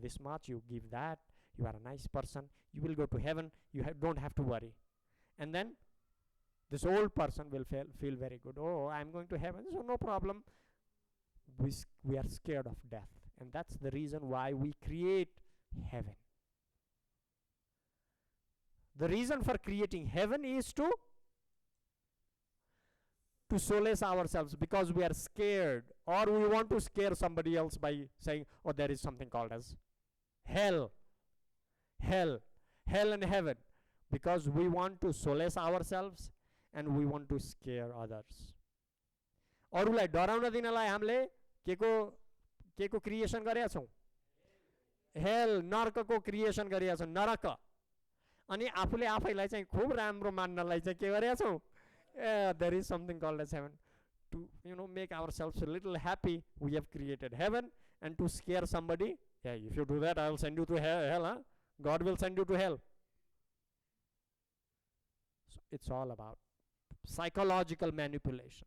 this much, you give that, you are a nice person, you will go to heaven, you don't have to worry. And then this old person will feel very good. Oh, I'm going to heaven, so no problem. We are scared of death, and that's the reason why we create heaven. The reason for creating heaven is to solace ourselves, because we are scared, or we want to scare somebody else by saying, oh, there is something called as hell and heaven, because we want to solace ourselves and we want to scare others. अरूलाई डराउन दिनलाई हामीले के को creation गरेका छौं? Hello, नरकको creation गरेका छौं, नरक. अनि आफूले आफैलाई चाहिँ खूब राम्रो मान्नलाई चाहिँ के गरेका छौं? There is something called as heaven. To make ourselves a little happy, we have created heaven, and to scare somebody, yeah, if you do that, I will send you to hell, huh? God will send you to hell. So it's all about psychological manipulation,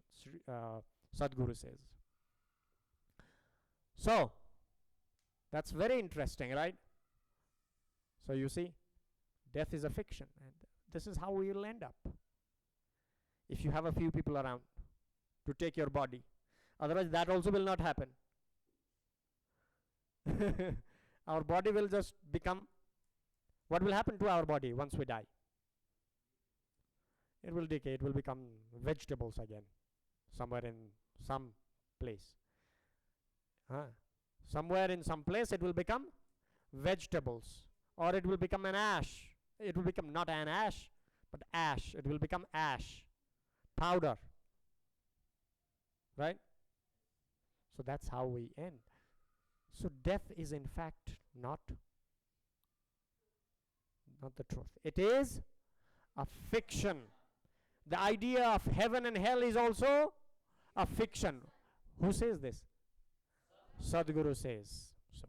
Sadhguru says. So that's very interesting, right? So you see, death is a fiction, and this is how we will end up. If you have a few people around to take your body, otherwise that also will not happen. Our body will just become, what will happen to our body once we die? It will decay, it will become vegetables again, somewhere in some place. Somewhere in some place it will become vegetables, or it will become an ash. It will become not an ash, but ash. It will become ash, powder, right? So that's how we end. So death is in fact not the truth. It is a fiction. The idea of heaven and hell is also a fiction. Who says this? Sadhguru says so.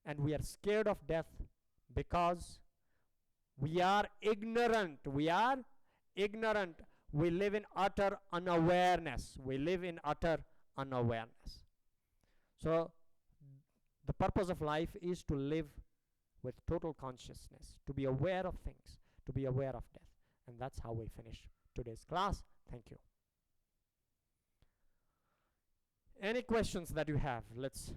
And we are scared of death because we are ignorant. We are ignorant. We live in utter unawareness. We live in utter unawareness. So the purpose of life is to live with total consciousness, to be aware of things, to be aware of death. And that's how we finish today's class. Thank you. Any questions that you have? Let's